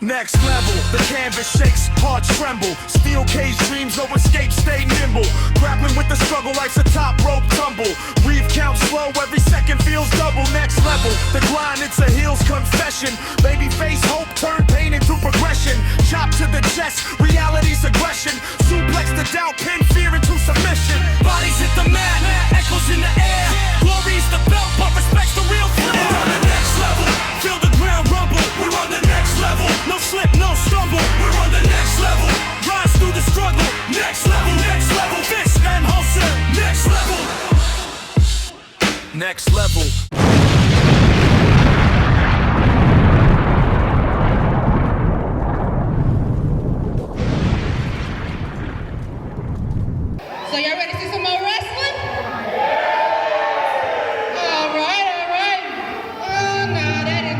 Next level, the canvas shakes, hearts tremble. Steel cage dreams, no escape, stay nimble. Grappling with the struggle, life's a top rope tumble. Reef count slow, every second feels double. Next level, the grind, it's a heel's confession. Baby face hope, turn pain into progression. Chop to the chest, reality's aggression. Suplex the doubt, pin fear into submission. Bodies hit the mat, echoes in the air. Glory's the belt, but respect's the real flair. We're on the next level, feel the ground rumble. We're on the next level, no slip, no stumble. We're on the next level, rise through the struggle. Next level, fist and holster. Next level, next level. So y'all ready to see some more wrestling? All right. Oh, no, that is...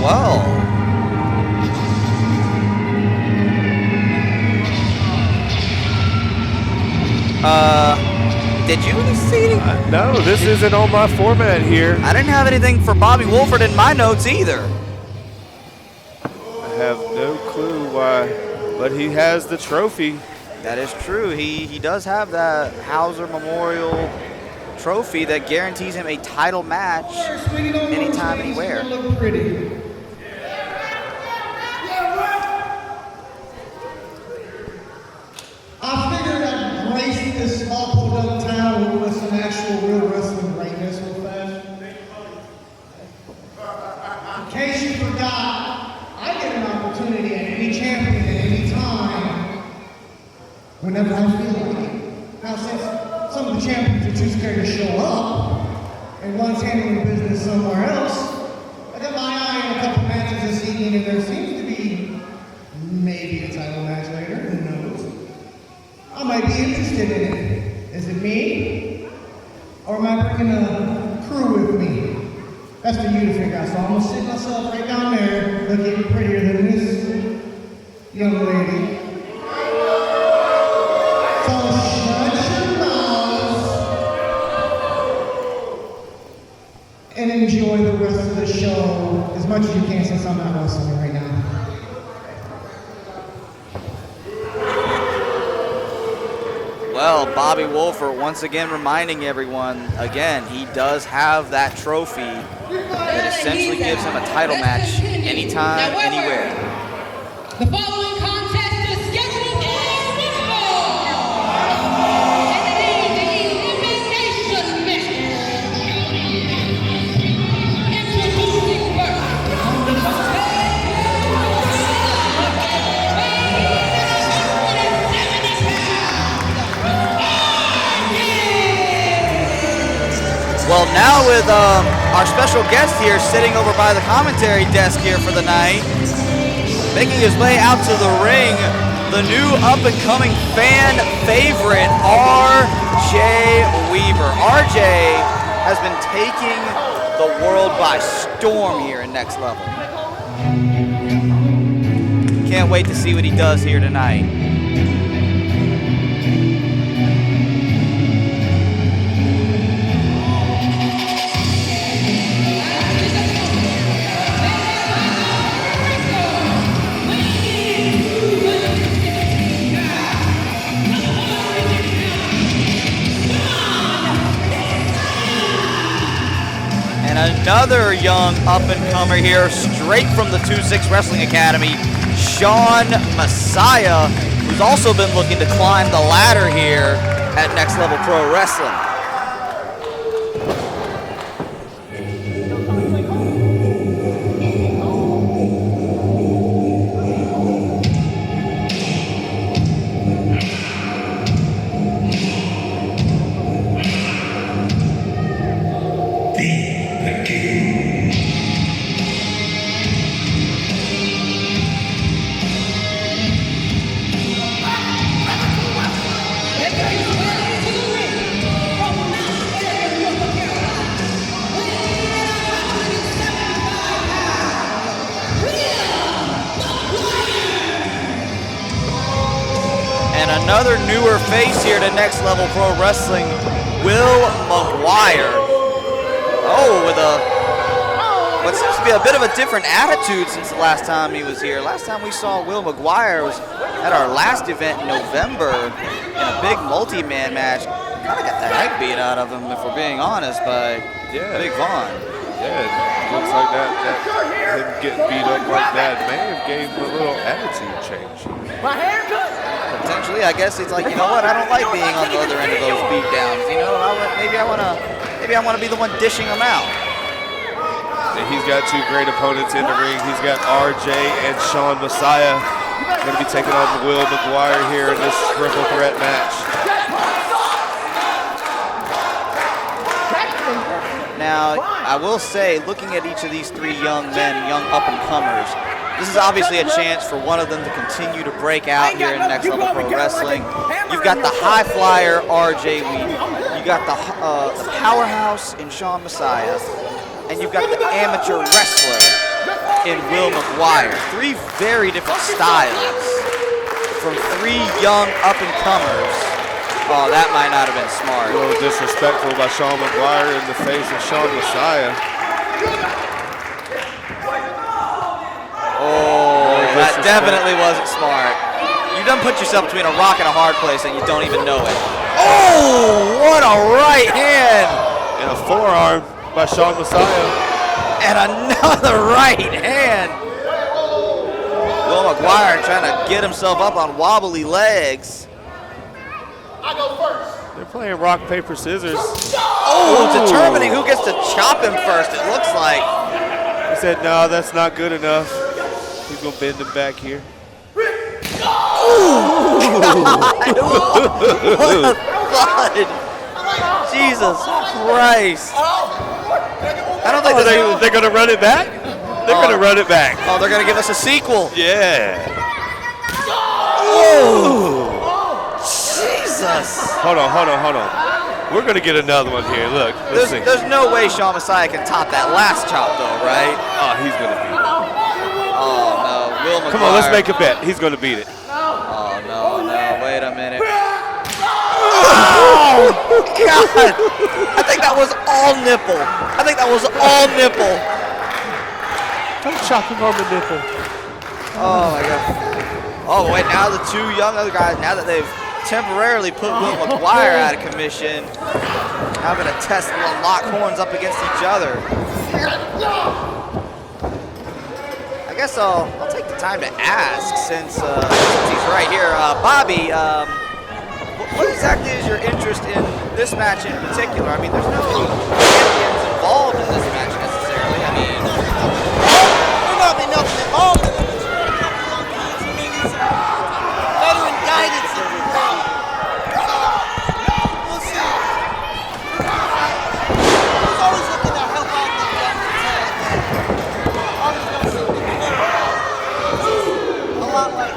Well. Did you see? No, this isn't on my format here. I didn't have anything for Bobby Wolford in my notes either. I have no clue why, but he has the trophy. That is true. He does have that Hauser Memorial trophy that guarantees him a title match anytime, anywhere. I figured I'd grace this small podunk town with some actual real wrestling greatness real fast. In case you forgot, I get an opportunity at any champion at any time, whenever I feel like it. Now, since some of the champions are too scared to show up, and one's handling business somewhere else, I got my eye on a couple matches this evening, and there seems to be maybe a title match later, who knows? I might be interested in it. Is it me? Or am I bringing a crew with me? That's for you to figure out. So I'm gonna sit myself right down there, looking prettier than this young lady. So shut your mouths and enjoy the rest of the show as much as you can, since I'm not wrestling right now. Well, Bobby Wolford once again reminding everyone, again, he does have that trophy that essentially gives him a title match anytime, anywhere. The following contest is scheduled for football. And it is the elimination match. Introducing first. Well, now with our special guest here sitting over by the commentary desk here for the night, making his way out to the ring, the new up-and-coming fan favorite, R.J. Weaver. R.J. has been taking the world by storm here in Next Level. Can't wait to see what he does here tonight. Another young up-and-comer here, straight from the 2-6 Wrestling Academy, Sean Messiah, who's also been looking to climb the ladder here at Next Level Pro Wrestling. face here to Next Level Pro Wrestling, Will McGuire. Oh, with what seems to be a bit of a different attitude since the last time he was here. Last time we saw Will McGuire was at our last event in November in a big multi-man match. Kind of got the heck beat out of him, if we're being honest, by Big Vaughn. Yeah, it looks like that him getting beat up like that may have gave him a little attitude change. Potentially, I guess it's like, you know what? I don't like being on the other end of those beat downs. You know, maybe I wanna be the one dishing them out. And he's got two great opponents in the ring. He's got RJ and Sean Messiah going to be taking on Will McGuire here in this triple threat match. Now, I will say, looking at each of these three young men, young up-and-comers, this is obviously a chance for one of them to continue to break out here in Next Level Pro Wrestling. You've got the high flyer, RJ Wheat. You got the powerhouse in Sean Messiah. And you've got the amateur wrestler in Will McGuire. Three very different styles from three young up-and-comers. Oh, that might not have been smart. A little disrespectful by Sean McGuire in the face of Sean Messiah. Oh, that definitely wasn't smart. You done put yourself between a rock and a hard place and you don't even know it. Oh, what a right hand! And a forearm by Sean Messiah. And another right hand. Will McGuire trying to get himself up on wobbly legs. They're playing rock, paper, scissors. Oh, determining who gets to chop him first, it looks like. He said, no, that's not good enough. He's going to bend him back here. Oh, God. Jesus Christ. I don't think they're going to run it back? They're going to run it back. Oh, they're going to give us a sequel. Yeah. Oh. Jesus. Hold on. We're going to get another one here. Look, let's see. There's no way Sean Messiah can top that last chop, though, right? Oh, he's going to beat it. Oh, no. Will McGuire. Come on, let's make a bet. He's going to beat it. Oh, no. Wait a minute. Oh, God. I think that was all nipple. Don't chop him on the nipple. Oh, my God. Oh, wait, now the two young other guys, now that they've temporarily put Will McGuire out of commission, now going to test and lock horns up against each other. I guess I'll take the time to ask since he's right here. Bobby, what exactly is your interest in this match in particular? I mean, there's no champions involved in this match necessarily. I mean, there's not be nothing involved in it. Veteran guidance if you will. We'll see. Who's always looking to help out the young talent? Always gonna see the mirror. A lot like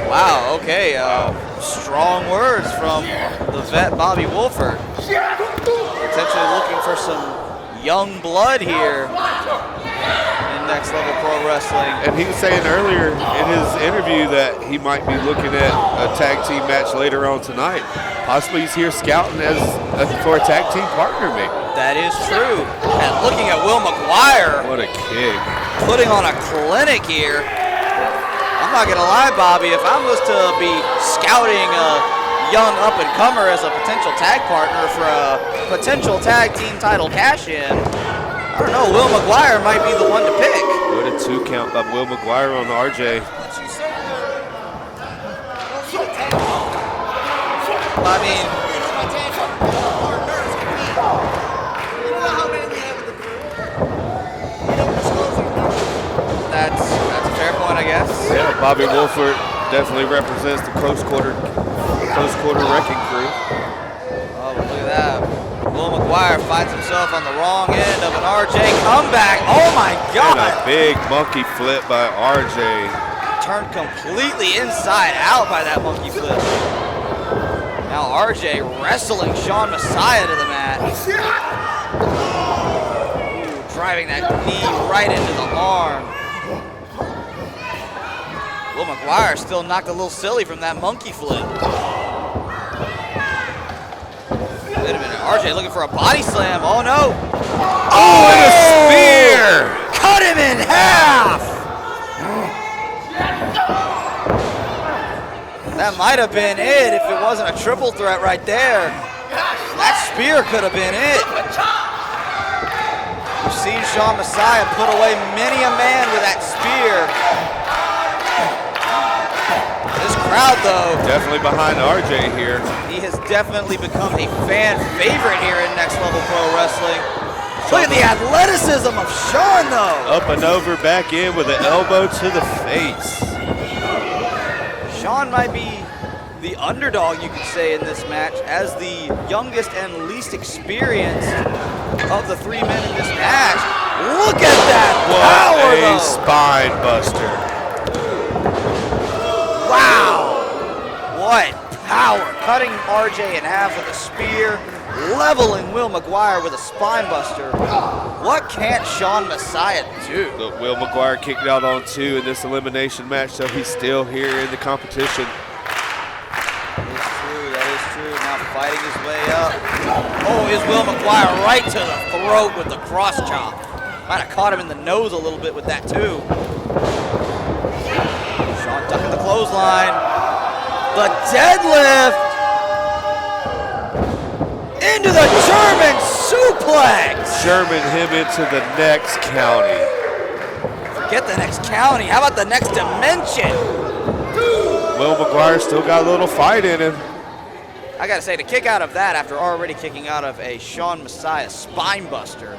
wow, okay, strong words from the vet Bobby Wolford. Potentially looking for some young blood here in Next Level Pro Wrestling. And he was saying earlier in his interview that he might be looking at a tag team match later on tonight. Possibly he's here scouting for a tag team partner, maybe. That is true. And looking at Will McGuire. What a kick. Putting on a clinic here. I'm not gonna lie, Bobby, if I was to be scouting a young up-and-comer as a potential tag partner for a potential tag team title cash-in, I don't know, Will McGuire might be the one to pick. What a 2 count by Will McGuire on RJ. I mean, that's a fair point, I guess. Yeah, Bobby Wolford definitely represents the close quarter wrecking crew. Oh, but look at that. Will McGuire finds himself on the wrong end of an RJ comeback. Oh my God! And a big monkey flip by RJ. Turned completely inside out by that monkey flip. Now RJ wrestling Sean Messiah to the mat. Ooh, driving that knee right into the arm. Will McGuire still knocked a little silly from that monkey flip. Wait a minute, RJ looking for a body slam. Oh no. Oh, and a spear! Cut him in half! That might have been it if it wasn't a triple threat right there. That spear could have been it. We've seen Sean Messiah put away many a man with that spear. This crowd, though. Definitely behind RJ here. He has definitely become a fan favorite here in Next Level Pro Wrestling. Look at the athleticism of Sean, though. Up and over, back in with an elbow to the face. Sean might be the underdog, you could say, in this match, as the youngest and least experienced of the 3 men in this match. Look at that power, What a though. spine buster. Wow. What power. Cutting RJ in half with a spear, leveling Will McGuire with a spine buster. What can't Sean Messiah do? Look, Will McGuire kicked out on 2 in this elimination match, so he's still here in the competition. That is true. Now fighting his way up. Oh, is Will McGuire right to the throat with the cross chop. Might have caught him in the nose a little bit with that too. Sean ducking the clothesline. The deadlift. Into the German suplex. German him into the next county. Forget the next county. How about the next dimension? Will McGuire still got a little fight in him. I gotta say, to kick out of that after already kicking out of a Sean Messiah spine buster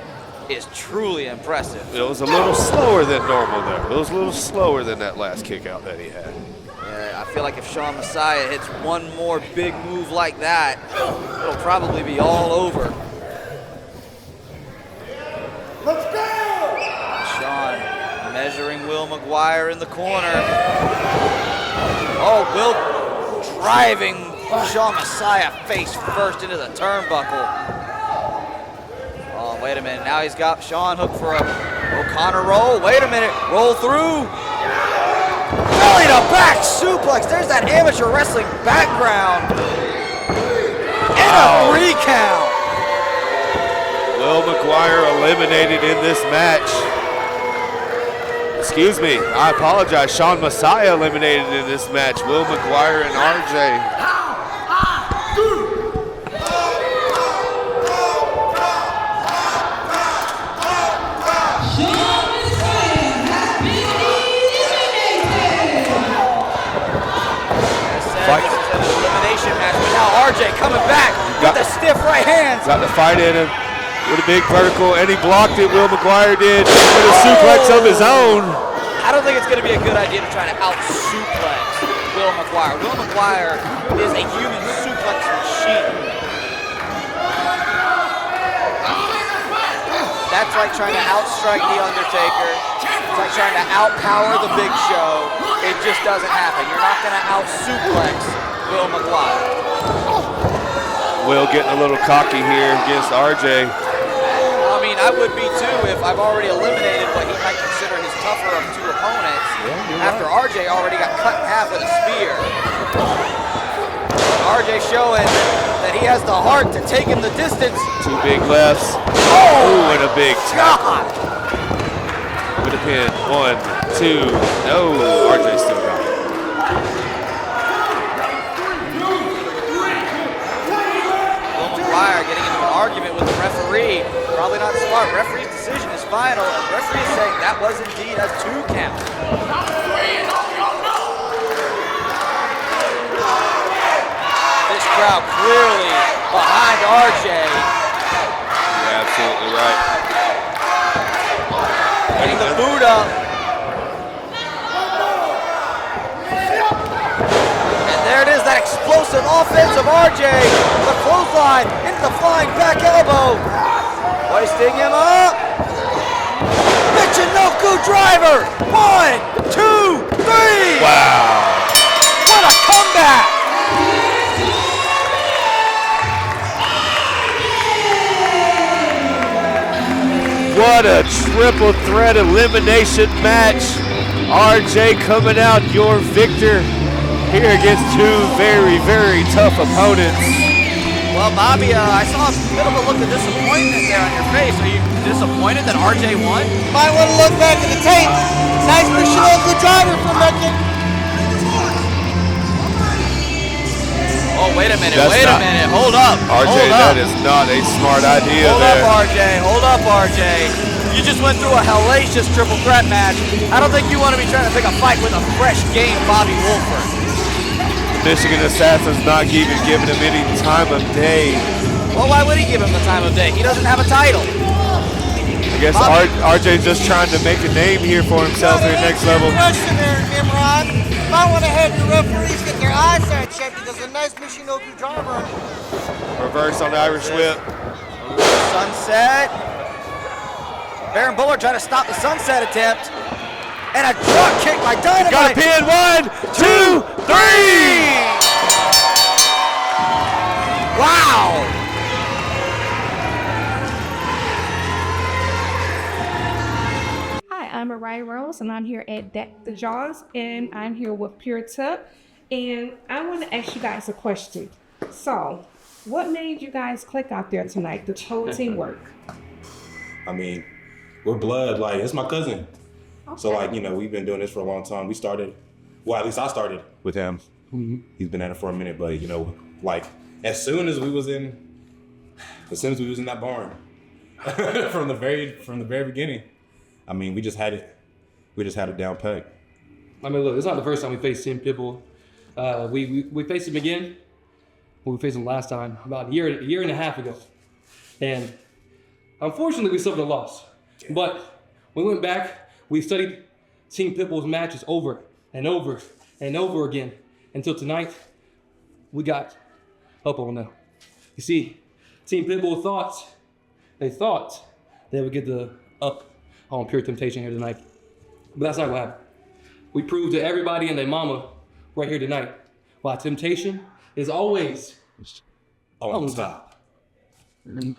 is truly impressive. It was a little slower than normal there. It was a little slower than that last kick out that he had. I feel like if Sean Messiah hits one more big move like that, it'll probably be all over. Let's go! Sean measuring Will McGuire in the corner. Oh, Will driving Sean Messiah face first into the turnbuckle. Oh, wait a minute. Now he's got Sean hooked for a O'Connor roll. Wait a minute. Roll through. Belly to back suplex. There's that amateur wrestling background. And a 3 count. Will McGuire eliminated in this match. Excuse me, I apologize. Sean Messiah eliminated in this match. Will McGuire and RJ. This is an elimination match, but now RJ coming back with the stiff right hands. Got the fight in him with a big vertical, and he blocked it. Will McGuire did with a suplex of his own. I don't think it's going to be a good idea to try to out-suplex Will McGuire. Will McGuire is a human suplex machine. That's like trying to outstrike The Undertaker. It's like trying to outpower The Big Show. It just doesn't happen. You're not going to out-suplex Will McGuire. Will getting a little cocky here against RJ. I mean, I would be too if I've already eliminated what he might consider his tougher of 2 opponents after RJ already got cut in half with a spear. RJ showing that he has the heart to take him the distance. 2 big lefts. Oh, and a big tap. With a pin. 1, 2. No, RJ still got it. Will McGuire getting into an argument with the referee. Probably not smart. Referee's decision is final, and the referee is saying that was indeed a 2 count. This crowd clearly behind RJ. You're absolutely right. Getting the boot up. And there it is, that explosive offense of RJ. The clothesline into the flying back elbow. Hoisting him up. Michinoku driver. 1, 2, 3. Wow. What a comeback. What a triple threat elimination match. RJ coming out your victor here against two very, very tough opponents. Well, Bobby, I saw a bit of a look of disappointment there on your face. Are you disappointed that RJ won? Might want to look back at the tape. Nice Michelle driver for Metcalf. Oh, wait a minute, That's wait a not- minute. Hold up. RJ, hold up. that is not a smart idea Hold there. up, RJ. Hold up, RJ. You just went through a hellacious triple threat match. I don't think you want to be trying to pick a fight with a fresh game Bobby Wolford. Michigan Assassin's not even giving him any time of day. Well, why would he give him the time of day? He doesn't have a title. I guess Bobby- RJ's just trying to make a name here for himself here next level. Question there, Nimrod. Might want to have your referees get their eyesight checked because a nice Michinoku driver. Reverse on the Irish whip. Sunset. Baron Bullard trying to stop the sunset attempt. And a drop kick by Dynamite. Got a pin. 1, 2, 3. Wow. Hi, I'm Mariah Rose, and I'm here at Deck the Jaws, and I'm here with Pure Tuck. And I want to ask you guys a question. So, what made you guys click out there tonight, the whole teamwork? I mean, we're blood. Like, it's my cousin. So, like, you know, we've been doing this for a long time. We started, well, at least I started with him. He's been at it for a minute, but, you know, like, as soon as we was in that barn, from the very beginning, I mean, we just had it down pat. I mean, look, it's not the first time we faced Tim Pipple. We faced him again. Well, we faced him last time about a year and a half ago, and unfortunately, we suffered a loss. But we went back. We studied Team Pitbull's matches over and over and over again until tonight. We got up on them. You see, Team Pitbull thought they would get the up on Pure Temptation here tonight, but that's not what happened. We proved to everybody and their mama right here tonight why Temptation is always on top.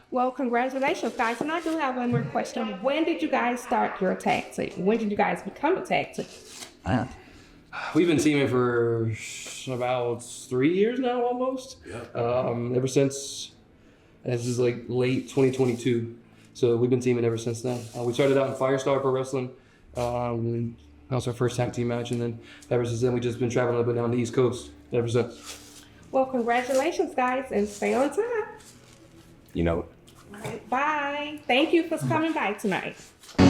Well, congratulations, guys. And I do have one more question. When did you guys start your tag team? When did you guys become a tag team? We've been teaming for about 3 years now, almost. Ever since, this is like late 2022. So we've been teaming ever since then. We started out in Firestar Pro Wrestling. That was our first tag team match. And then ever since then, we've just been traveling up and down the East Coast ever since. Well, congratulations, guys, and stay on time. You know, All right, bye. Thank you for coming by tonight. The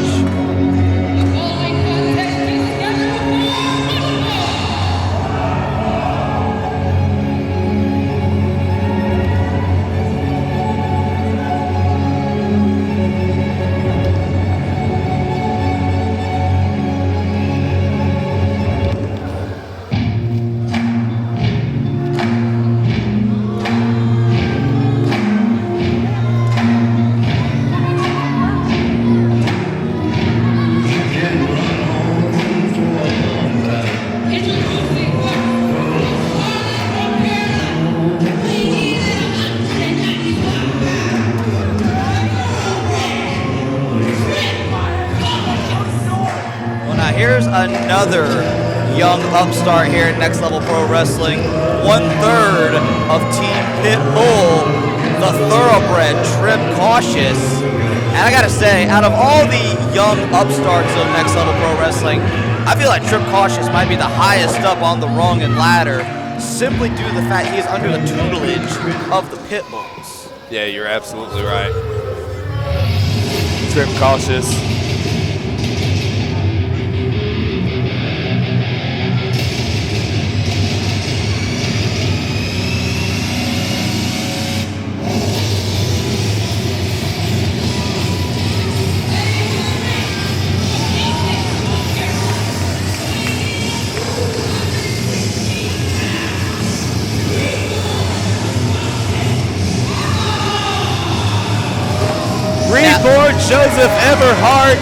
following contest is scheduled for one fall. Here's another young upstart here at Next Level Pro Wrestling. 1/3 of Team Pitbull, the thoroughbred Trip Cautious. And I gotta say, out of all the young upstarts of Next Level Pro Wrestling, I feel like Trip Cautious might be the highest up on the rung and ladder, simply due to the fact he is under the tutelage of the Pitbulls. Yeah, you're absolutely right. Trip Cautious. Reborn Joseph Everheart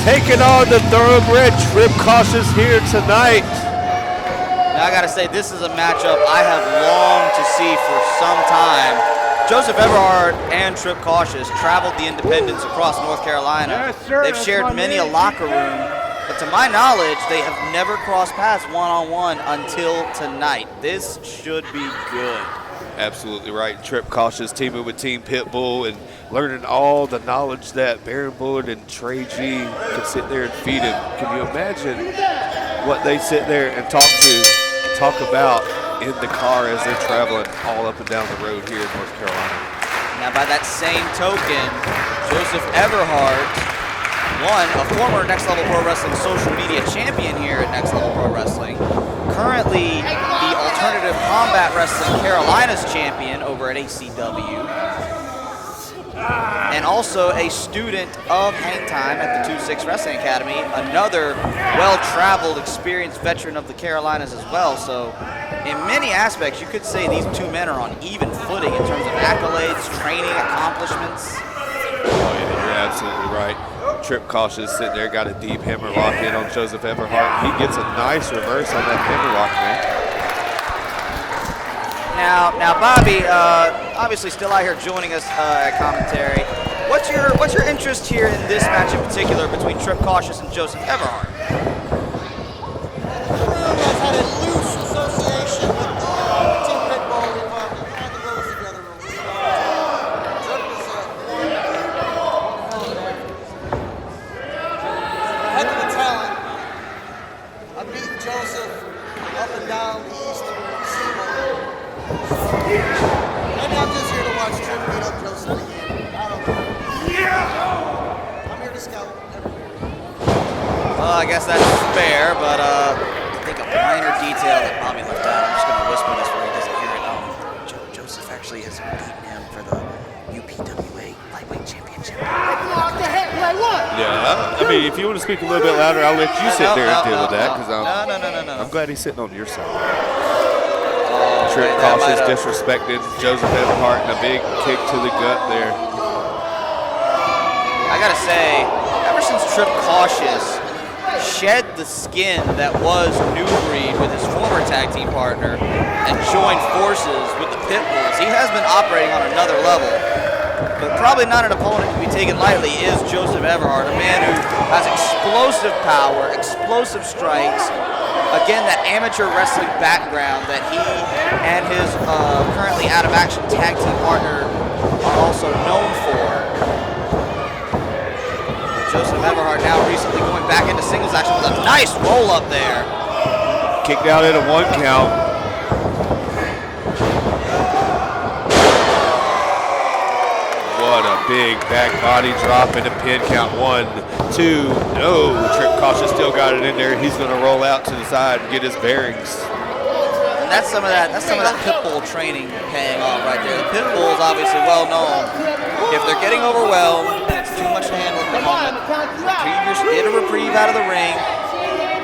taking on the thoroughbred Trip Cautious here tonight. Now I gotta say, this is a matchup I have longed to see for some time. Joseph Everhart and Trip Cautious traveled the independents across North Carolina. Yes, sir, They've that's shared my many a man. locker room. But to my knowledge, they have never crossed paths one-on-one until tonight. This should be good. Absolutely right. Trip Cautious teaming with Team Pitbull and learning all the knowledge that Baron Bullard and Trey G can sit there and feed him. Can you imagine what they sit there and talk about in the car as they're traveling all up and down the road here in North Carolina? Now, by that same token, Joseph Everheart, a former Next Level Pro Wrestling social media champion here at Next Level Pro Wrestling, currently the Alternative Combat Wrestling Carolinas champion over at ACW, and also a student of Hang Time at the 2-6 Wrestling Academy, another well-traveled, experienced veteran of the Carolinas as well. So in many aspects, you could say these two men are on even footing in terms of accolades, training, accomplishments. Oh, yeah, you're absolutely right. Trip Cautious sitting there, got a deep hammer lock in on Joseph Everhart. He gets a nice reverse on that hammer lock, man. Now, Bobby, obviously still out here joining us at commentary. What's your interest here in this match in particular between Trip Cautious and Joseph Everhart? Has had a loose association with Team Pitbull. We've had the roles together. Trip is a heck of a talent. I've beaten Joseph up and down the eastern seaboard. Maybe I'm just here to watch Trip beat up Joseph again. I don't know. I'm here to scout everywhere. Well, I guess that's fair, but I think a minor detail that Bobby left out, I'm just going to whisper this where he doesn't hear it. Joseph actually has beaten him for the UPWA Lightweight Championship. Yeah, I mean, if you want to speak a little bit louder, I'll let you sit there and deal with that, because I'm glad he's sitting on your side. Trip Cautious disrespected Joseph Everhart and a big kick to the gut there. I gotta say, ever since Trip Cautious shed the skin that was New Breed with his former tag team partner and joined forces with the Pitbulls, he has been operating on another level. But probably not an opponent to be taken lightly is Joseph Everhart, a man who has explosive power, explosive strikes. Again, that amateur wrestling background that he and his currently out of action tag team partner are also known for. Joseph Everhart now recently going back into singles action with a nice roll up there. Kicked out at a 1 count. What a big back body drop into pin count. 1, 2, no. Trip Cautious still got it in there. He's going to roll out to the side and get his bearings. And that's some of that Pitbull training paying off right there. The Pitbull is obviously well known. If they're getting overwhelmed and it's too much to handle at the moment, get a reprieve out of the ring.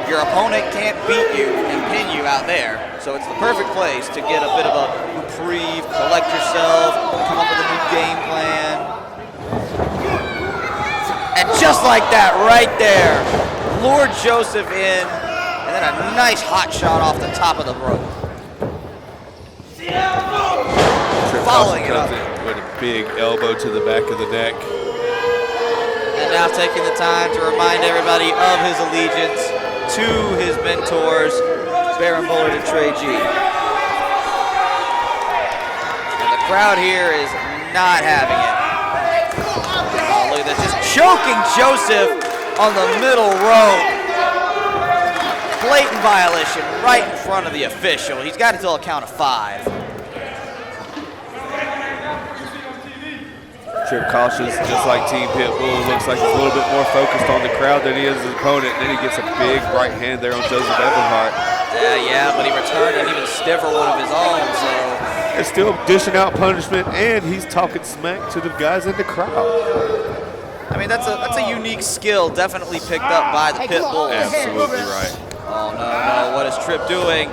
Your opponent can't beat you and pin you out there. So it's the perfect place to get a bit of a reprieve, collect yourself, come up with a new game plan. And just like that right there, lured Joseph in, and then a nice hot shot off the top of the rope. Following it up with a big elbow to the back of the neck. And now taking the time to remind everybody of his allegiance to his mentors, Baron Bullard and Trey G. And the crowd here is not having it. Oh, look at that, just choking Joseph on the middle rope. Blatant violation right in front of the official. He's got until a count of 5. Trip Cautious, just like Team Pitbull, looks like he's a little bit more focused on the crowd than he is his opponent. And then he gets a big right hand there on Joseph Everhart. Yeah, but he returned an even stiffer one of his own, so. And still dishing out punishment, and he's talking smack to the guys in the crowd. I mean, that's a unique skill, definitely picked up by the Pitbulls. Absolutely right. Oh, no, what is Trip doing?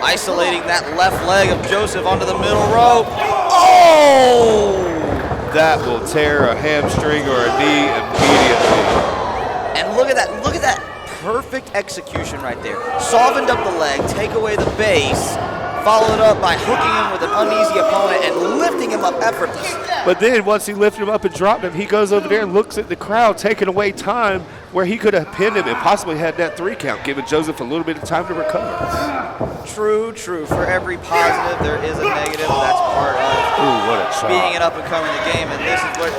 Isolating that left leg of Joseph onto the middle rope. Oh! That will tear a hamstring or a knee immediately. And look at that perfect execution right there. Softened up the leg, take away the base, followed it up by hooking him with an uneasy opponent and lifting him up effortlessly. But then once he lifted him up and dropped him, he goes over there and looks at the crowd, taking away time where he could have pinned him and possibly had that 3 count, giving Joseph a little bit of time to recover. True. For every positive, there is a negative. That's part of Ooh, what a shot. being an up-and-coming in the game. And this is what,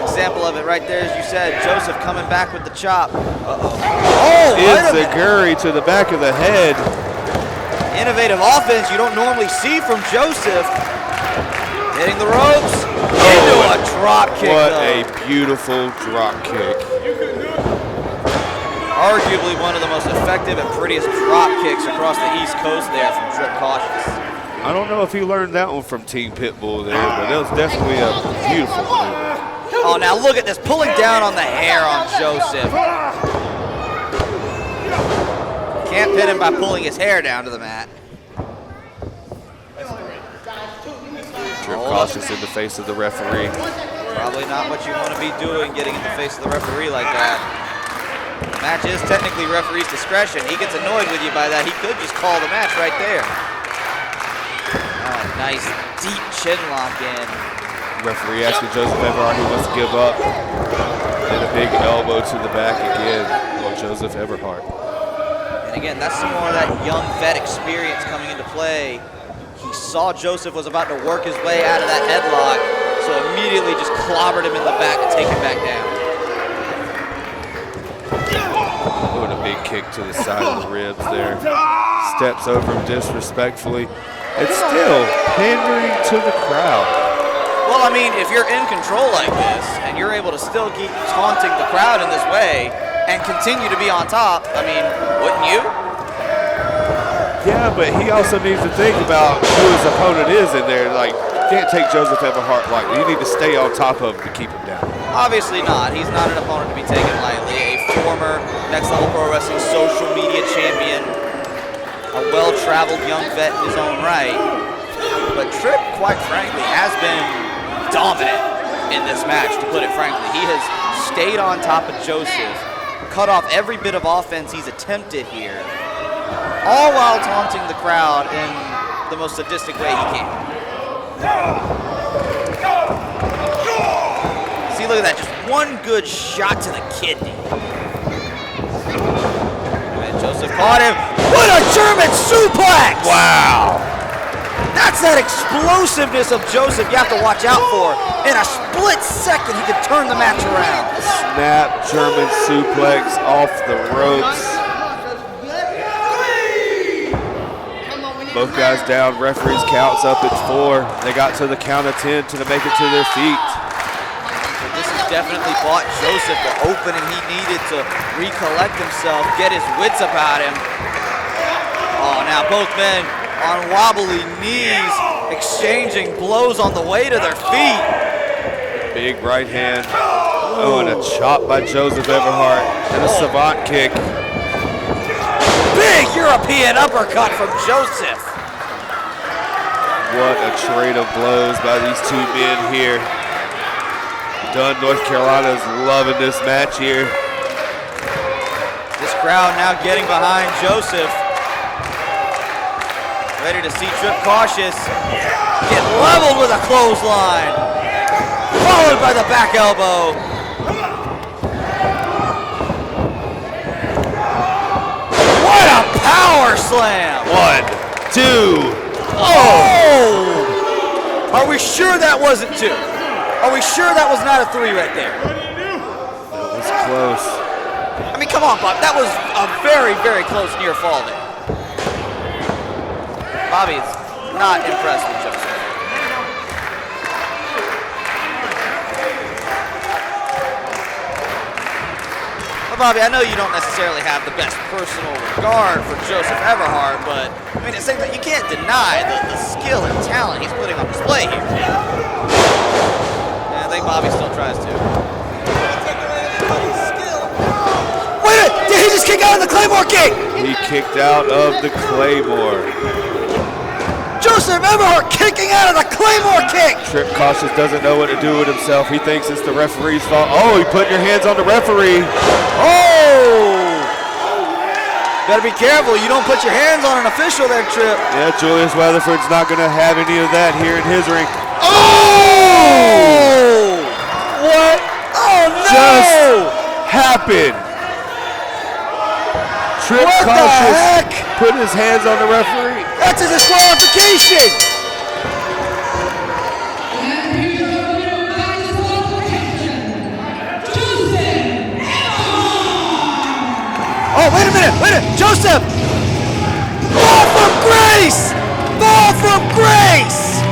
example of it right there, as you said, Joseph coming back with the chop. It's a Gurry to the back of the head. Innovative offense you don't normally see from Joseph. Hitting the ropes into a drop kick. What though. a beautiful drop kick. Arguably one of the most effective and prettiest drop kicks across the East Coast there from Trip Cautious. I don't know if he learned that one from Team Pitbull there, but that was definitely a beautiful maneuver. Oh, now look at this, pulling down on the hair on Joseph. Can't pin him by pulling his hair down to the mat. Trip Cautious in the face of the referee. Probably not what you want to be doing, getting in the face of the referee like that. The match is technically referee's discretion. He gets annoyed with you by that. He could just call the match right there. Oh, nice deep chin lock in. Referee asking Joseph Everheart who wants to give up. And a big elbow to the back again on Joseph Everheart. And again, that's some more of that young vet experience coming into play. He saw Joseph was about to work his way out of that headlock, so immediately just clobbered him in the back to take him back down. Oh, and a big kick to the side of the ribs there. Steps over him disrespectfully. It's still pandering to the crowd. Well, I mean, if you're in control like this, and you're able to still keep taunting the crowd in this way, and continue to be on top, I mean, wouldn't you? Yeah, but he also needs to think about who his opponent is in there. Like, you can't take Joseph Everheart lightly. You need to stay on top of him to keep him down. Obviously not. He's not an opponent to be taken lightly. A former Next Level Pro Wrestling social media champion, a well-traveled young vet in his own right. But Tripp, quite frankly, has been dominant in this match, to put it frankly. He has stayed on top of Joseph, cut off every bit of offense he's attempted here, all while taunting the crowd in the most sadistic way he can. See, look at that, just one good shot to the kidney. And Joseph caught him. What a German suplex! Wow! That's that explosiveness of Joseph you have to watch out for. In a split second, he could turn the match around. Snap German suplex off the ropes. Both guys down, referee's counts up at 4. They got to the count of 10 to make it to their feet. This has definitely bought Joseph the opening he needed to recollect himself, get his wits about him. Oh, now both men on wobbly knees, exchanging blows on the way to their feet. Big right hand. Oh, and a chop by Joseph Everheart. And a savant kick. Big European uppercut from Joseph. What a trade of blows by these two men here. Dunn, North Carolina is loving this match here. This crowd now getting behind Joseph. Ready to see Trip Cautious get leveled with a clothesline, followed by the back elbow. What a power slam! 1, 2. Oh! Are we sure that wasn't 2? Are we sure that was not a 3 right there? That was close. I mean, come on, Bob. That was a very, very close near fall there. Bobby is not impressed with Joseph. Well, Bobby, I know you don't necessarily have the best personal regard for Joseph Everheart, but I mean, at the same time, you can't deny the skill and talent he's putting on display here. Yeah, I think Bobby still tries to. Wait a minute! Did he just kick out of the Claymore kick? He kicked out of the Claymore. Joseph Everheart kicking out of the Claymore kick! Trip Cautious doesn't know what to do with himself. He thinks it's the referee's fault. Oh, he put your hands on the referee. Oh! Better be careful. You don't put your hands on an official there, Trip. Yeah, Julius Weatherford's not going to have any of that here in his ring. Oh! What? Oh, no! Just happened. Trip What the cautious, heck? put his hands on the referee. That's a disqualification! Oh, wait a minute, Joseph! Fall from grace! Fall from grace!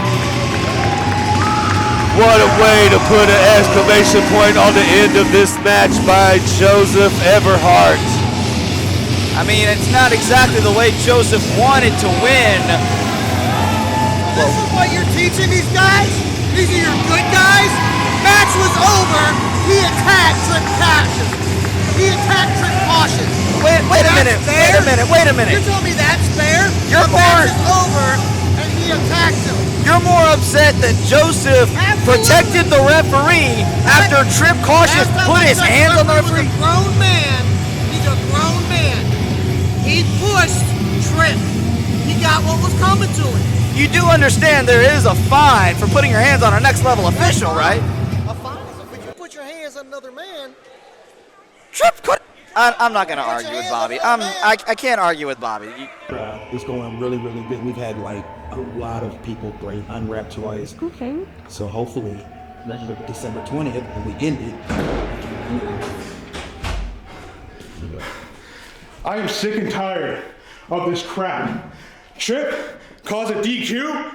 What a way to put an exclamation point on the end of this match by Joseph Everheart. I mean, it's not exactly the way Joseph wanted to win. This is what you're teaching these guys? These are your good guys? Match was over. He attacked Trick Cautious. He attacked Trick Cautious. Wait a minute. You're telling me that's fair? You're the match is over and he attacked him. You're more upset that Joseph protected the referee after Trip Cautious put his hands on the referee. He's a grown man. He's a grown man. He pushed Trip. He got what was coming to him. You do understand there is a fine for putting your hands on a next level official, right? A fine is if you put your hands on another man. Trip could. I'm not gonna argue with Bobby. I can't argue with Bobby. It's going really, really good. We've had like a lot of people bring unwrapped toys. Okay. So hopefully, December 20th, when we end it. I am sick and tired of this crap. Trip calls a DQ.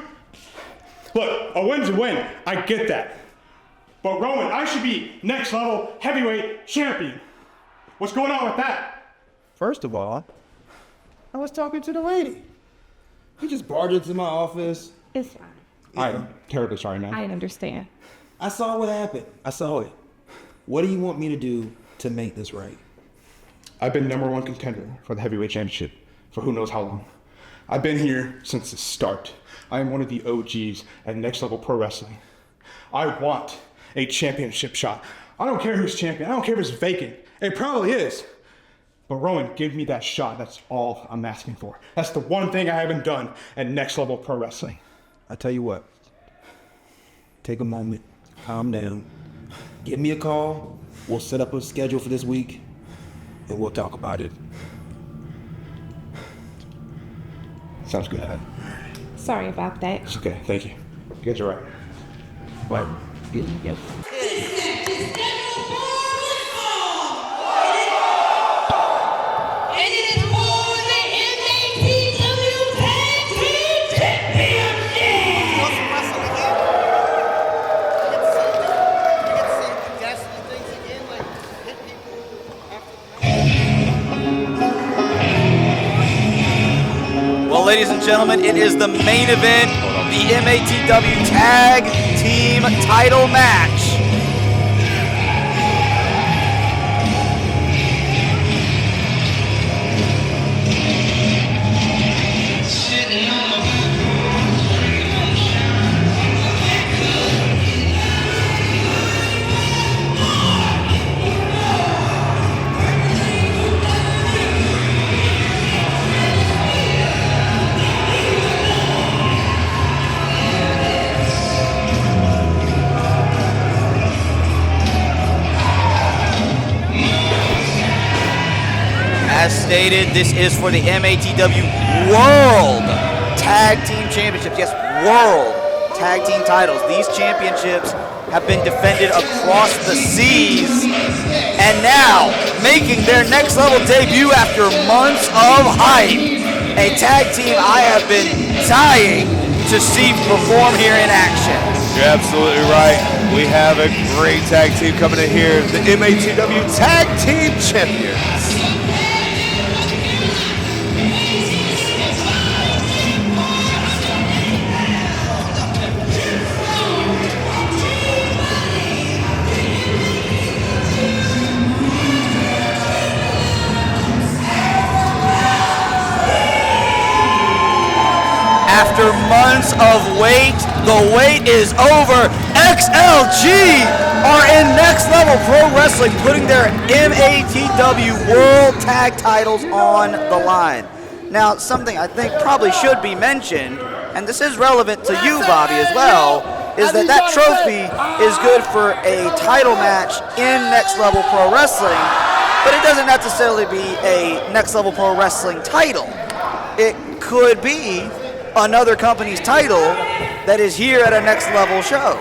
Look, a win's a win. I get that. But Roman, I should be next level heavyweight champion. What's going on with that? First of all, I was talking to the lady. He just barged into my office. It's fine. I'm terribly sorry, man. I understand. I saw what happened. I saw it. What do you want me to do to make this right? I've been #1 contender for the heavyweight championship for who knows how long. I've been here since the start. I am one of the OGs at Next Level Pro Wrestling. I want a championship shot. I don't care who's champion. I don't care if it's vacant. It probably is. But Rowan, give me that shot. That's all I'm asking for. That's the one thing I haven't done at Next Level Pro Wrestling. I tell you what, take a moment, calm down, give me a call. We'll set up a schedule for this week and we'll talk about it. Sounds good. Sorry about that. It's okay. Thank you. You guys are right. Bye. Yep. Well, ladies and gentlemen, it is the main event, the MATW Tag Team Title Match. As stated, this is for the MATW World Tag Team Championships. Yes, World Tag Team titles. These championships have been defended across the seas. And now, making their next level debut after months of hype, a tag team I have been dying to see perform here in action. You're absolutely right. We have a great tag team coming in here, the MATW Tag Team Champions. After months of wait, the wait is over. XLG are in Next Level Pro Wrestling, putting their MATW World Tag Titles on the line. Now, something I think probably should be mentioned, and this is relevant to you, Bobby, as well, is that trophy is good for a title match in Next Level Pro Wrestling, but it doesn't necessarily be a Next Level Pro Wrestling title. It could be another company's title that is here at a Next Level show.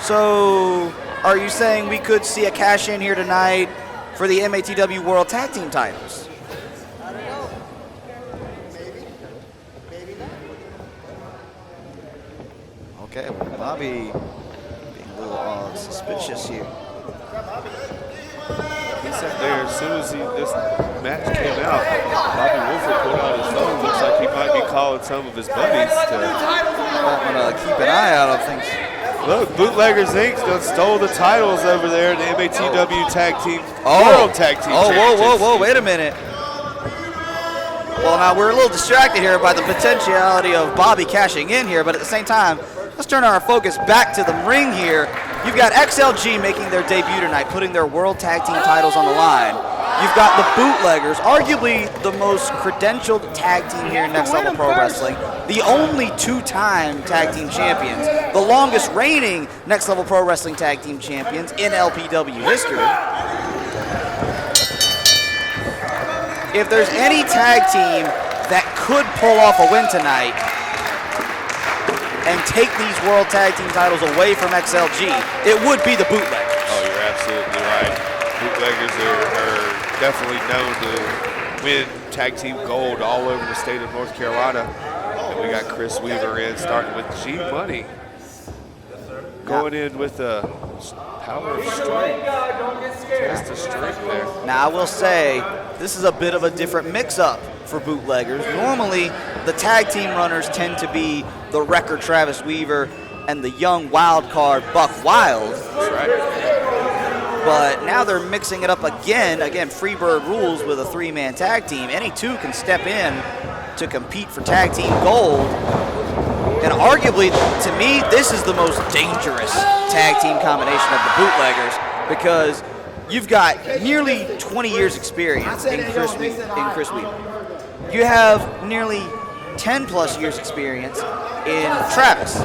So, are you saying we could see a cash in here tonight for the MATW World Tag Team titles? Okay, well, Bobby being a little suspicious here. He sat there as soon as this match came out. Bobby Wolford pulled out his phone. Looks like he might be calling some of his buddies to. I'm gonna keep an eye out on things. Look, Bootleggers Inc. done stole the titles over there in the MATW Tag Team World Tag Team Championships. Whoa, wait a minute. Well, now we're a little distracted here by the potentiality of Bobby cashing in here, but at the same time, let's turn our focus back to the ring here. You've got XLG making their debut tonight, putting their World Tag Team titles on the line. You've got the Bootleggers, arguably the most credentialed tag team here in Next Level Pro Wrestling, the only two-time tag team champions, the longest reigning Next Level Pro Wrestling tag team champions in LPW history. If there's any tag team that could pull off a win tonight and take these World Tag Team titles away from XLG, it would be the Bootleggers. Oh, you're absolutely right. Bootleggers are definitely known to win tag team gold all over the state of North Carolina. And we got Chris Weaver in, starting with G Money. Going in with the power of strength. Just the strength there. Now, I will say, this is a bit of a different mix-up for Bootleggers. Normally, the tag team runners tend to be the wrecker Travis Weaver and the young wild card Buck Wild. That's right. But now they're mixing it up again. Again, Freebird rules with a three-man tag team. Any two can step in to compete for tag team gold. And arguably, to me, this is the most dangerous tag team combination of the Bootleggers because you've got nearly 20 years experience in Chris Weaver. You have nearly 10 plus years experience in Travis.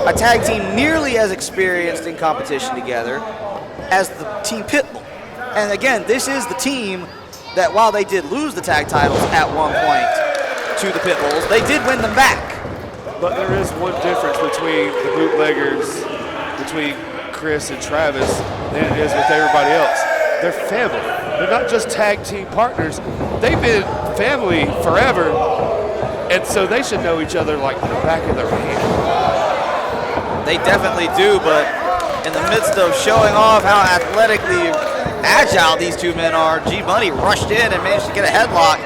A tag team nearly as experienced in competition together as the Team Pitbull. And again, this is the team that while they did lose the tag titles at one point to the Pitbulls, they did win them back. But there is one difference between the Bootleggers, between Chris and Travis, than it is with everybody else. They're family. They're not just tag team partners. They've been family forever, and so they should know each other like the back of their hand. They definitely do, but in the midst of showing off how athletically agile these two men are, G Money rushed in and managed to get a headlock.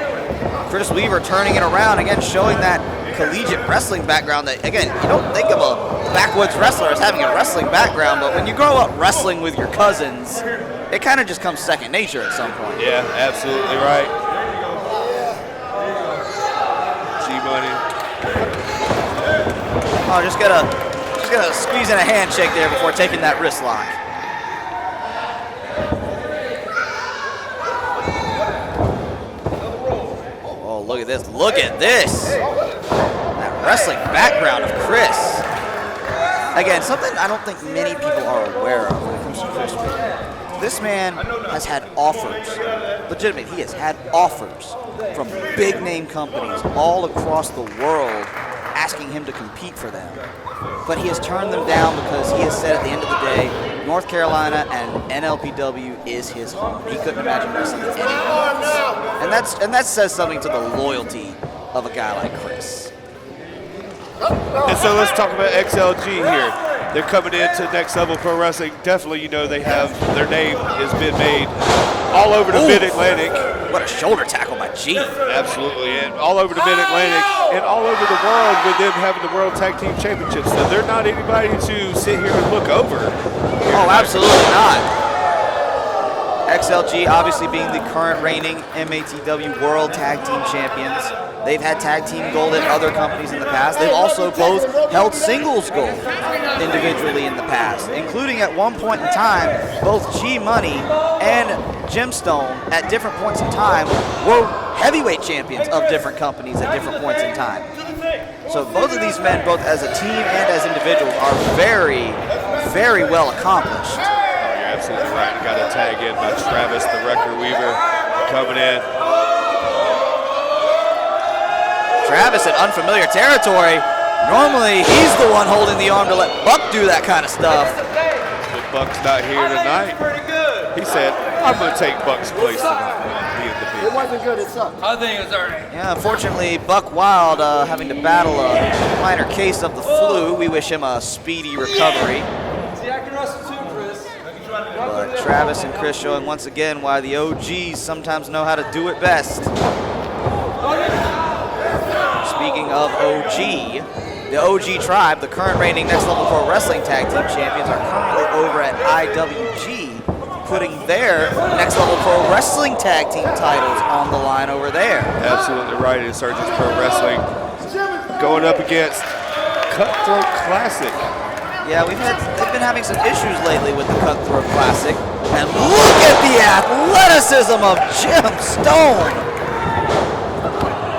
Chris Weaver turning it around, again showing that collegiate wrestling background that, again, you don't think of a backwoods wrestler as having a wrestling background, but when you grow up wrestling with your cousins, it kind of just comes second nature at some point. Yeah, absolutely right. G-Money. Oh, just gotta squeeze in a handshake there before taking that wrist lock. Oh, look at this. Look at this. That wrestling background of Chris. Again, something I don't think many people are aware of when it comes to Chris Weaver. This man has had offers, legitimately, he has had offers from big name companies all across the world asking him to compete for them. But he has turned them down because he has said at the end of the day, North Carolina and NLPW is his home. He couldn't imagine wrestling anywhere else. And that says something to the loyalty of a guy like Chris. And so let's talk about XLG here. They're coming into Next Level Pro Wrestling. Definitely, you know, they have their name has been made all over the Mid-Atlantic. What a shoulder tackle by G. Absolutely, and all over the Mid-Atlantic and all over the world with them having the World Tag Team Championships. So they're not anybody to sit here and look over. Oh, absolutely not. XLG obviously being the current reigning MATW World Tag Team Champions. They've had tag team gold at other companies in the past. They've also both held singles gold individually in the past, including at one point in time, both G-Money and Gemstone at different points in time were heavyweight champions of different companies at different points in time. So both of these men, both as a team and as individuals, are very, very well accomplished. Oh, you're absolutely right. Got a tag in by Travis, the Record Weaver, coming in. Travis in unfamiliar territory. Normally, he's the one holding the arm to let Buck do that kind of stuff. But Buck's not here tonight. He said, I'm going to take Buck's place tonight. Being the big. It wasn't good, it sucked. I think it's alright. Yeah, unfortunately, Buck Wild having to battle a minor case of the flu. We wish him a speedy recovery. See, I can wrestle too, Chris. But Travis and Chris showing once again why the OGs sometimes know how to do it best. Speaking of OG, the OG Tribe, the current reigning Next Level Pro Wrestling Tag Team Champions, are currently over at IWG, putting their Next Level Pro Wrestling Tag Team titles on the line over there. Absolutely right. Insurgents Pro Wrestling going up against Cutthroat Classic. Yeah, they've been having some issues lately with the Cutthroat Classic. And look at the athleticism of Jim Stone!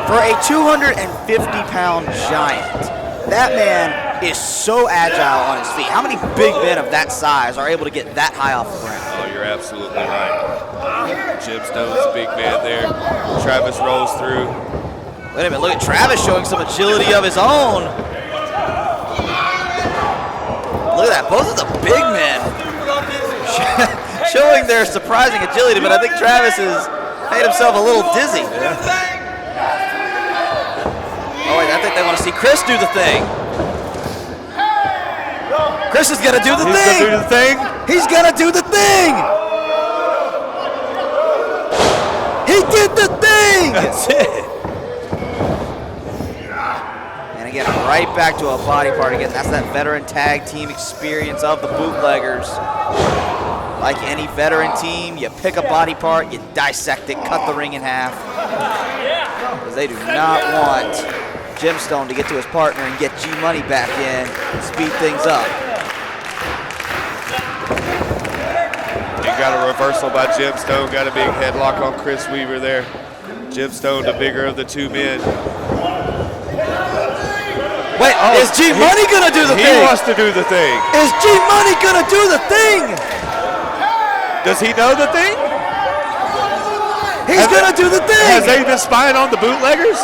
For a 250-pound giant, that man is so agile on his feet. How many big men of that size are able to get that high off the ground? Oh, you're absolutely right. Jim Stone's a big man there. Travis rolls through. Wait a minute, look at Travis showing some agility of his own. Look at that, both of the big men showing their surprising agility, but I think Travis has made himself a little dizzy. Oh wait, I think they want to see Chris do the thing. Chris is gonna do the thing. Gonna do the thing. He's gonna do the thing. He did the thing. That's it. And again, right back to a body part again. That's that veteran tag team experience of the bootleggers. Like any veteran team, you pick a body part, you dissect it, cut the ring in half. Because they do not want Gemstone to get to his partner and get G-Money back in and speed things up. You got a reversal by Gemstone, got a big headlock on Chris Weaver there. Gemstone, the bigger of the two men. Wait, is G-Money gonna do the thing? He wants to do the thing. Is G-Money gonna do the thing? Does he know the thing? He's gonna do the thing. Has they been spying on the bootleggers?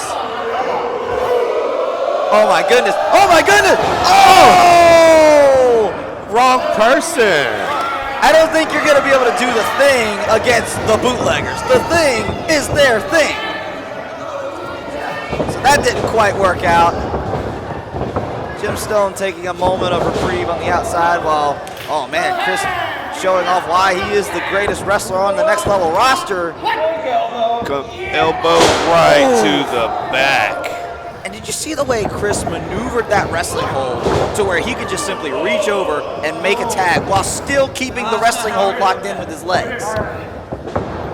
Oh my goodness! Oh my goodness! Oh! Wrong person. I don't think you're gonna be able to do the thing against the bootleggers. The thing is their thing. So that didn't quite work out. Jim Stone taking a moment of reprieve on the outside while, oh man, Chris showing off why he is the greatest wrestler on the Next Level roster. Elbow right to the back. And did you see the way Chris maneuvered that wrestling hold to where he could just simply reach over and make a tag while still keeping the wrestling hold locked in with his legs?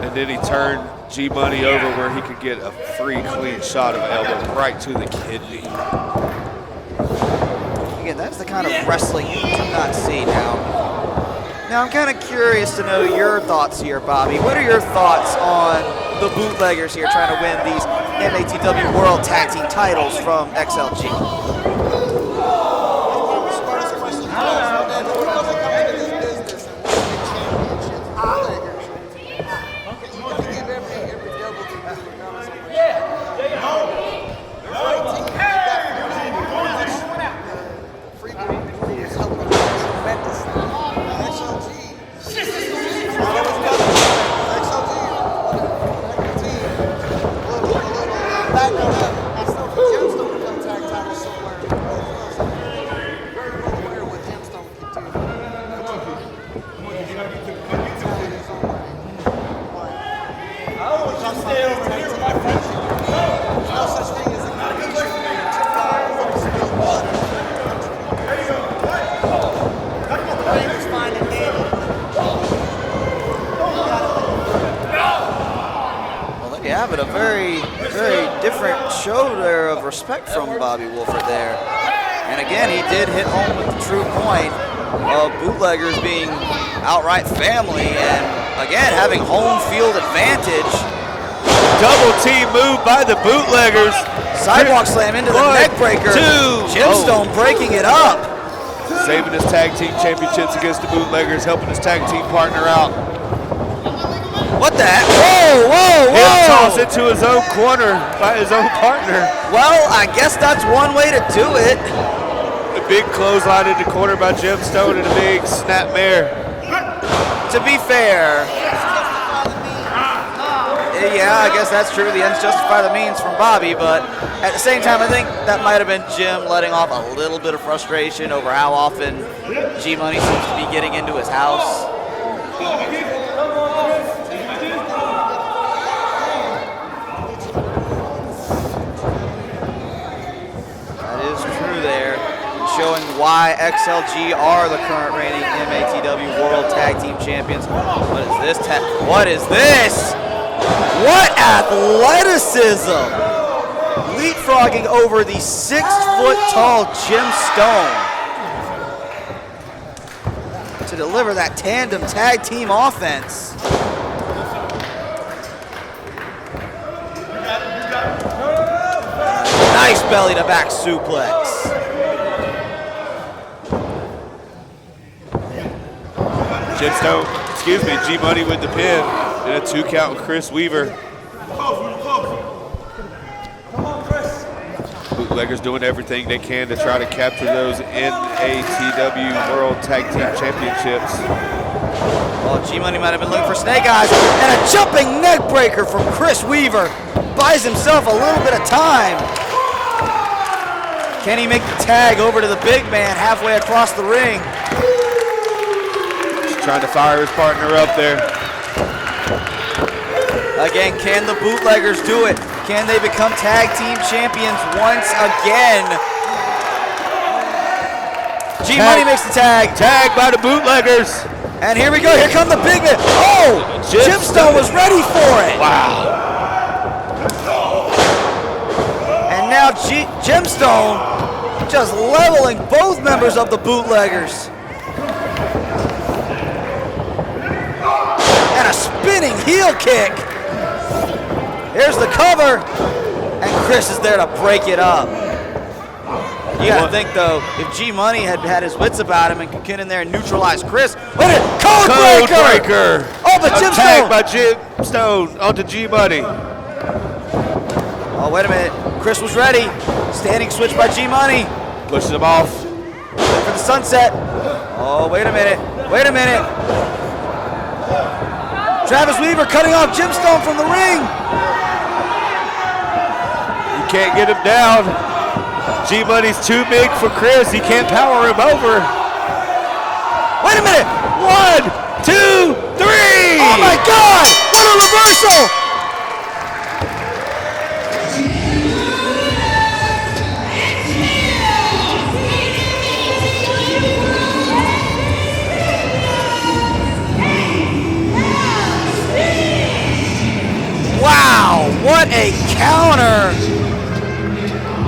And then he turned G-Money over where he could get a free clean shot of elbow right to the kidney. Again, that's the kind of wrestling you do not see now. Now, I'm kind of curious to know your thoughts here, Bobby. What are your thoughts on the bootleggers here trying to win these MATW World Tag Team titles from XLG? show there of respect from Bobby Wolford there. And again, he did hit home with the true point of bootleggers being outright family and again having home field advantage. Double team move by the bootleggers. Sidewalk slam into the neck breaker. Gemstone breaking it up. Saving his tag team championships against the bootleggers, helping his tag team partner out. What the heck? Whoa, whoa, whoa! Hip toss into his own corner by his own partner. Well, I guess that's one way to do it. A big clothesline in the corner by Gemstone and a big snapmare. To be fair, yeah, I guess that's true. The ends justify the means from Bobby, but at the same time, I think that might have been Jim letting off a little bit of frustration over how often G-Money seems to be getting into his house. That is true there, showing why XLG are the current reigning MATW World Tag Team Champions. What is this? What is this? What athleticism! Leapfrogging over the 6-foot-tall Gemstone to deliver that tandem tag team offense. Nice belly to back suplex. Gemstone, G-Money with the pin. And a 2 count with Chris Weaver. Bootleggers doing everything they can to try to capture those NATW World Tag Team Championships. Well, G-Money might have been looking for snake eyes, and a jumping neck breaker from Chris Weaver. Buys himself a little bit of time. Can he make the tag over to the big man halfway across the ring? Just trying to fire his partner up there. Again, can the bootleggers do it? Can they become tag team champions once again? G-Money makes the tag. Tag by the bootleggers. And here we go. Here come the big man. Oh! Gemstone was ready for it. Wow. And now Gemstone just leveling both members of the bootleggers. And a spinning heel kick. Here's the cover, and Chris is there to break it up. You gotta think though, if G-Money had had his wits about him and could get in there and neutralize Chris. Wait a minute, code breaker! Oh, but Gemstone! Tag by Gemstone onto G-Money. Oh, wait a minute, Chris was ready. Standing switch by G-Money. Pushes him off. Wait for the sunset. Oh, wait a minute, wait a minute. Travis Weaver cutting off Gemstone from the ring. Can't get him down. G-Money's too big for Chris. He can't power him over. Wait a minute. 1, 2, 3. Oh my God! What a reversal! Wow! What a counter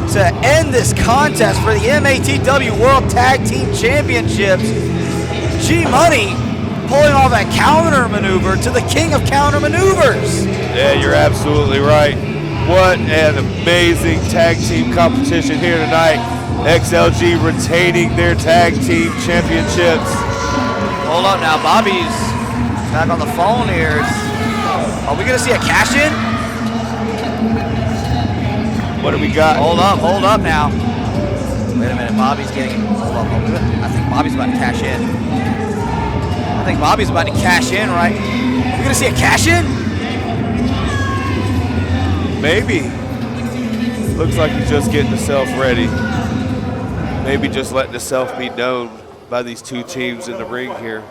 to end this contest for the MATW World Tag Team Championships. G-Money pulling off a counter maneuver to the king of counter maneuvers. Yeah, you're absolutely right. What an amazing tag team competition here tonight. XLG retaining their tag team championships. Hold up now, Bobby's back on the phone here. Are we gonna see a cash in? What do we got? Hold up now. Wait a minute, Bobby's getting, hold up. I think Bobby's about to cash in. I think Bobby's about to cash in, right? Are we gonna see a cash in? Maybe. Looks like he's just getting himself ready. Maybe just letting himself be known by these two teams in the ring here.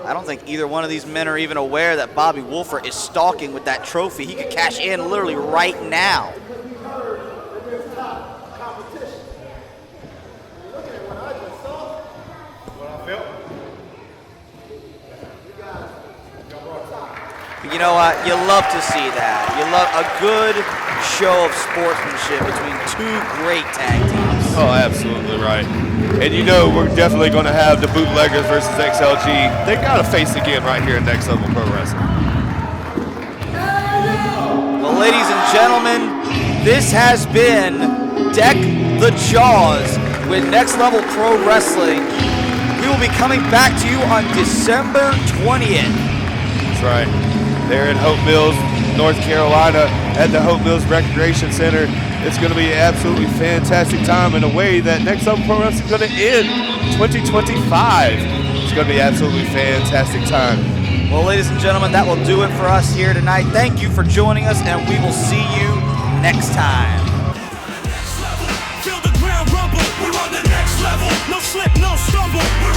I don't think either one of these men are even aware that Bobby Wolford is stalking with that trophy. He could cash in literally right now. You know what? You love to see that. You love a good show of sportsmanship between two great tag teams. Oh, absolutely right. And you know we're definitely going to have the Bootleggers versus XLG. They got to face again right here in Next Level Pro Wrestling. Well, ladies and gentlemen, this has been Deck the Jaws with Next Level Pro Wrestling. We will be coming back to you on December 20th. That's right. They're in Hope Mills, North Carolina at the Hope Mills Recreation Center. It's going to be an absolutely fantastic time in a way that Next Level Pro Wrestling is going to end 2025. It's going to be an absolutely fantastic time. Well, ladies and gentlemen, that will do it for us here tonight. Thank you for joining us, and we will see you next time. Feel the ground rumble, we're on the next level. No slip, no stumble, we're